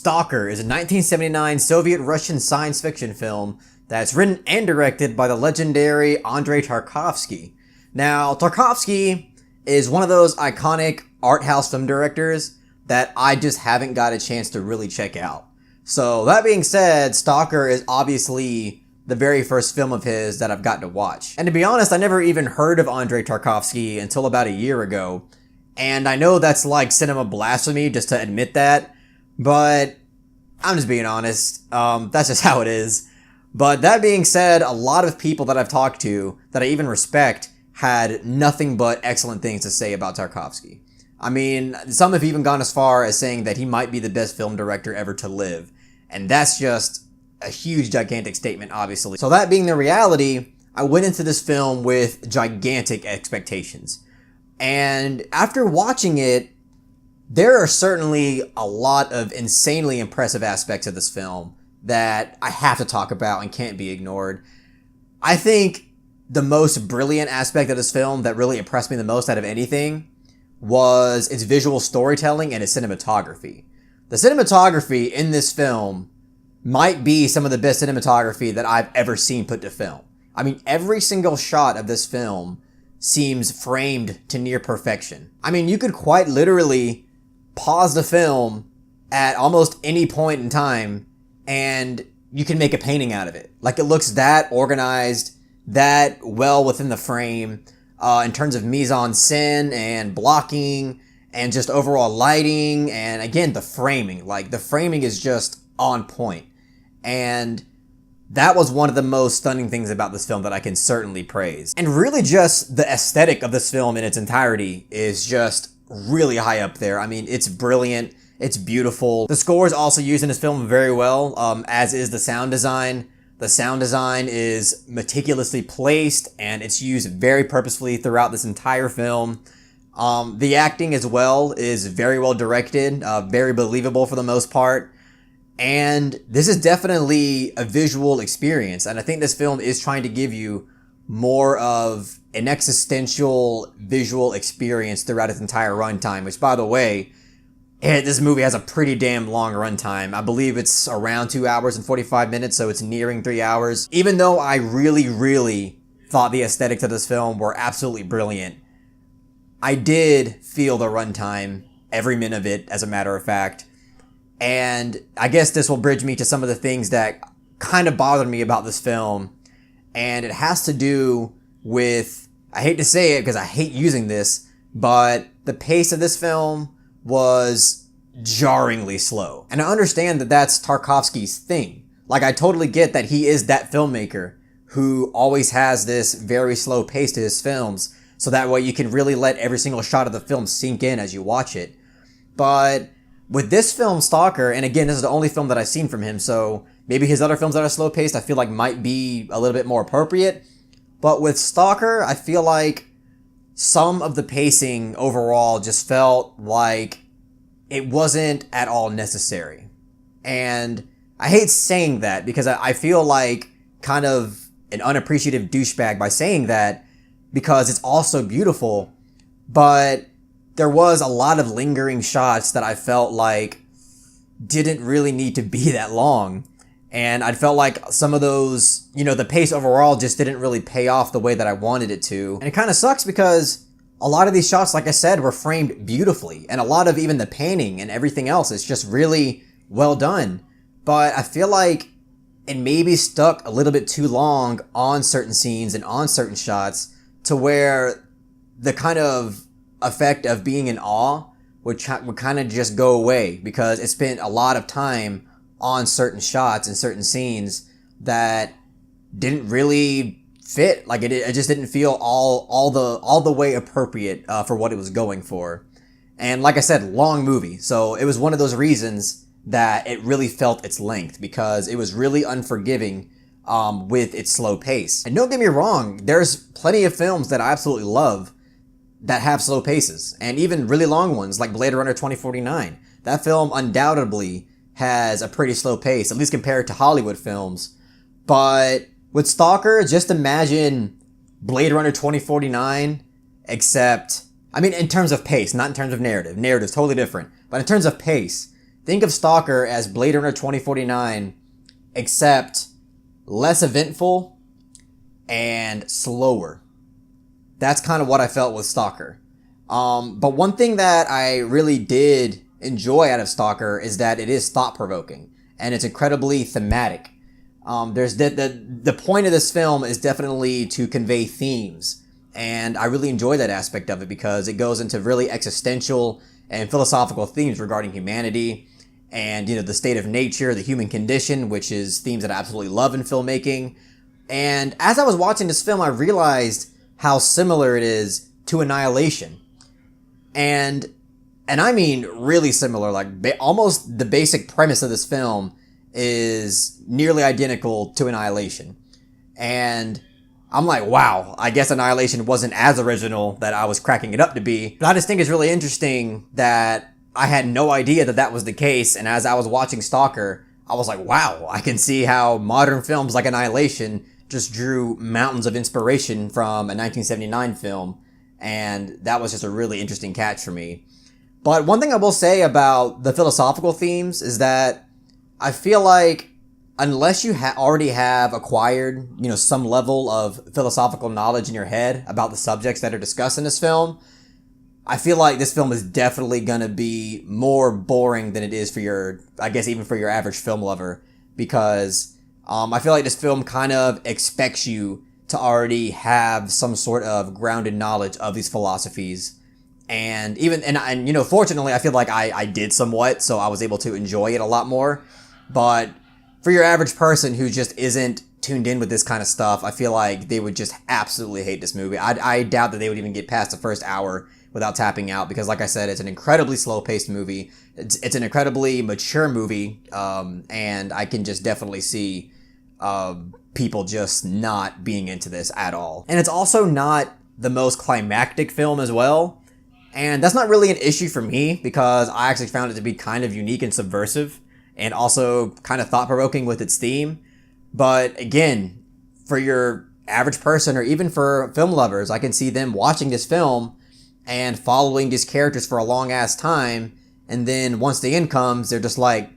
Stalker is a 1979 Soviet-Russian science fiction film that's written and directed by the legendary Andrei Tarkovsky. Now, Tarkovsky is one of those iconic Arthouse film directors that I just haven't got a chance to really check out. So that being said, Stalker is obviously the very first film of his that I've gotten to watch. And to be honest, I never even heard of Andrei Tarkovsky until about a year ago. And I know that's like cinema blasphemy just to admit that, but I'm just being honest. That's just how it is. But that being said, a lot of people that I've talked to that I even respect had nothing but excellent things to say about Tarkovsky. I mean, some have even gone as far as saying that he might be the best film director ever to live. And that's just a huge, gigantic statement, obviously. So that being the reality, I went into this film with gigantic expectations. And after watching it, there are certainly a lot of insanely impressive aspects of this film that I have to talk about and can't be ignored. I think the most brilliant aspect of this film that really impressed me the most out of anything was its visual storytelling and its cinematography. The cinematography in this film might be some of the best cinematography that I've ever seen put to film. I mean, every single shot of this film seems framed to near perfection. I mean, you could quite literally pause the film at almost any point in time and you can make a painting out of it. Like, it looks that organized, that well within the frame, in terms of mise-en-scène and blocking and just overall lighting, and again, the framing. Like, the framing is just on point. And that was one of the most stunning things about this film that I can certainly praise. And really just the aesthetic of this film in its entirety is just really high up there. I mean, it's brilliant. It's beautiful. The score is also used in this film very well, as is the sound design. The sound design is meticulously placed and it's used very purposefully throughout this entire film. The acting as well is very well directed, very believable for the most part. And this is definitely a visual experience. And I think this film is trying to give you more of an existential visual experience throughout its entire runtime, which, by the way, this movie has a pretty damn long runtime. I believe it's around 2 hours and 45 minutes, so it's nearing 3 hours. Even though I really thought the aesthetics of this film were absolutely brilliant, I did feel the runtime, every minute of it, as a matter of fact. And I guess this will bridge me to some of the things that kind of bothered me about this film. And it has to do with, I hate to say it because I hate using this, but the pace of this film was jarringly slow. And I understand that that's Tarkovsky's thing. Like, I totally get that he is that filmmaker who always has this very slow pace to his films, so that way you can really let every single shot of the film sink in as you watch it. But with this film, Stalker, and again, this is the only film that I've seen from him, so maybe his other films that are slow paced I feel like might be a little bit more appropriate. But with Stalker, I feel like some of the pacing overall just felt like it wasn't at all necessary. And I hate saying that because I feel like kind of an unappreciative douchebag by saying that, because it's all so beautiful, but there was a lot of lingering shots that I felt like didn't really need to be that long. And I felt like some of those, the pace overall just didn't really pay off the way that I wanted it to. And it kind of sucks because a lot of these shots, like I said, were framed beautifully. And a lot of even the painting and everything else is just really well done. But I feel like it maybe stuck a little bit too long on certain scenes and on certain shots to where the kind of effect of being in awe would kind of just go away, because it spent a lot of time on certain shots and certain scenes that didn't really fit. Like, it just didn't feel all the way appropriate for what it was going for. And like I said, long movie, so it was one of those reasons that it really felt its length, because it was really unforgiving with its slow pace. And don't get me wrong, there's plenty of films that I absolutely love that have slow paces, and even really long ones like Blade Runner 2049. That film undoubtedly has a pretty slow pace, at least compared to Hollywood films. But with Stalker, just imagine Blade Runner 2049, except, I mean, in terms of pace, not in terms of narrative. Narrative's totally different. But in terms of pace, think of Stalker as Blade Runner 2049, except less eventful and slower. That's kind of what I felt with Stalker. But one thing that I really did enjoy out of Stalker is that it is thought-provoking and it's incredibly thematic. There's the point of this film is definitely to convey themes, and I really enjoy that aspect of it because it goes into really existential and philosophical themes regarding humanity and, the state of nature, the human condition, which is themes that I absolutely love in filmmaking. And as I was watching this film, I realized how similar it is to Annihilation. And I mean really similar, like almost the basic premise of this film is nearly identical to Annihilation. And I'm like, wow, I guess Annihilation wasn't as original that I was cracking it up to be. But I just think it's really interesting that I had no idea that that was the case. And as I was watching Stalker, I was like, wow, I can see how modern films like Annihilation just drew mountains of inspiration from a 1979 film. And that was just a really interesting catch for me. But one thing I will say about the philosophical themes is that I feel like unless you already have acquired, some level of philosophical knowledge in your head about the subjects that are discussed in this film, I feel like this film is definitely going to be more boring than it is for even for your average film lover, because I feel like this film kind of expects you to already have some sort of grounded knowledge of these philosophies. And fortunately, I feel like I did somewhat, so I was able to enjoy it a lot more. But for your average person who just isn't tuned in with this kind of stuff, I feel like they would just absolutely hate this movie. I doubt that they would even get past the first hour without tapping out, because like I said, it's an incredibly slow-paced movie. It's an incredibly mature movie, and I can just definitely see people just not being into this at all. And it's also not the most climactic film as well. And that's not really an issue for me because I actually found it to be kind of unique and subversive and also kind of thought-provoking with its theme. But again, for your average person or even for film lovers, I can see them watching this film and following these characters for a long-ass time, and then once the end comes, they're just like,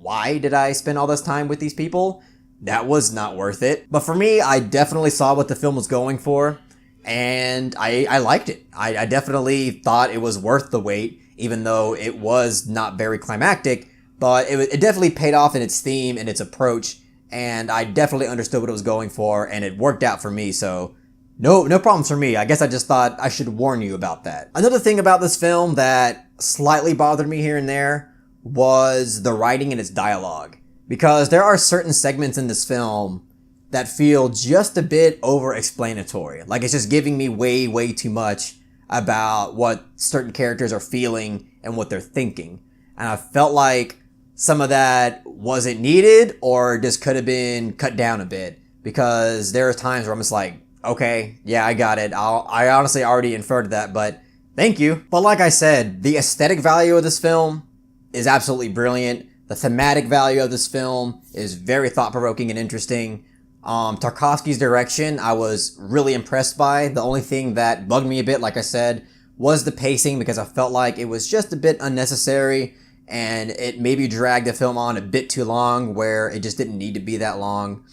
why did I spend all this time with these people? That was not worth it. But for me, I definitely saw what the film was going for, and I liked it. I definitely thought it was worth the wait, even though it was not very climactic, but it definitely paid off in its theme and its approach, and I definitely understood what it was going for, and it worked out for me, so no problems for me. I guess I just thought I should warn you about that. Another thing about this film that slightly bothered me here and there was the writing and its dialogue, because there are certain segments in this film that feel just a bit over-explanatory. Like it's just giving me way too much about what certain characters are feeling and what they're thinking. And I felt like some of that wasn't needed or just could have been cut down a bit, because there are times where I'm just like, okay, yeah, I got it. I honestly already inferred that, but thank you. But like I said, the aesthetic value of this film is absolutely brilliant. The thematic value of this film is very thought-provoking and interesting. Tarkovsky's direction, I was really impressed by. The only thing that bugged me a bit, like I said, was the pacing, because I felt like it was just a bit unnecessary and it maybe dragged the film on a bit too long where it just didn't need to be that long.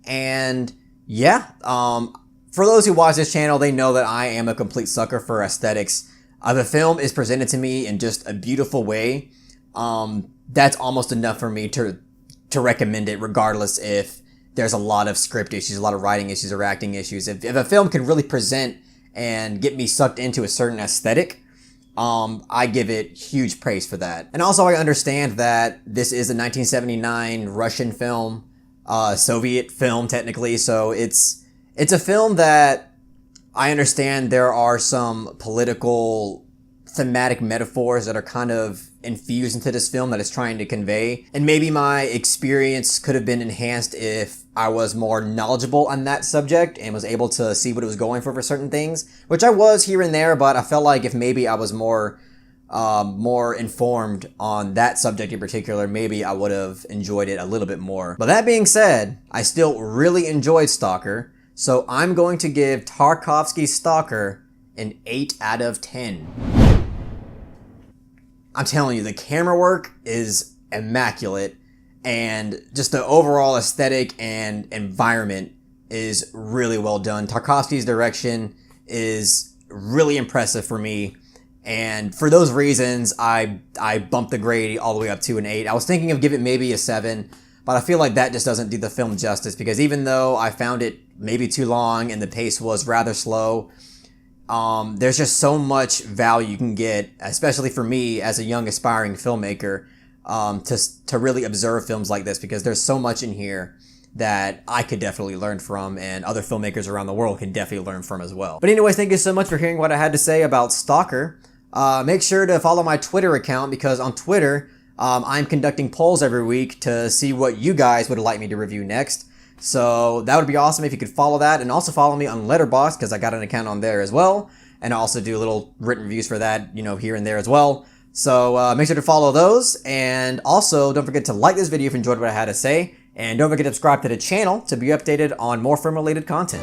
And yeah, for those who watch this channel, they know that I am a complete sucker for aesthetics. The film is presented to me in just a beautiful way. That's almost enough for me to recommend it, regardless if there's a lot of script issues, a lot of writing issues or acting issues. If a film can really present and get me sucked into a certain aesthetic, I give it huge praise for that. And also I understand that this is a 1979 Russian film, Soviet film technically, so it's a film that I understand there are some political thematic metaphors that are kind of infused into this film that it's trying to convey. And maybe my experience could have been enhanced if I was more knowledgeable on that subject and was able to see what it was going for certain things, which I was here and there, but I felt like if maybe I was more informed on that subject in particular, maybe I would have enjoyed it a little bit more. But that being said, I still really enjoyed Stalker, so I'm going to give Tarkovsky's Stalker an 8 out of 10. I'm telling you, the camera work is immaculate, and just the overall aesthetic and environment is really well done. Tarkovsky's direction is really impressive for me, and for those reasons, I bumped the grade all the way up to an 8. I was thinking of giving it maybe a 7, but I feel like that just doesn't do the film justice, because even though I found it maybe too long and the pace was rather slow, there's just so much value you can get, especially for me as a young aspiring filmmaker, to really observe films like this, because there's so much in here that I could definitely learn from, and other filmmakers around the world can definitely learn from as well. But anyways, thank you so much for hearing what I had to say about Stalker. Make sure to follow my Twitter account, because on Twitter, I'm conducting polls every week to see what you guys would like me to review next. So that would be awesome if you could follow that, and also follow me on Letterboxd, because I got an account on there as well, and I also do little written reviews for that, here and there as well. So make sure to follow those, and also don't forget to like this video if you enjoyed what I had to say, and don't forget to subscribe to the channel to be updated on more film-related content.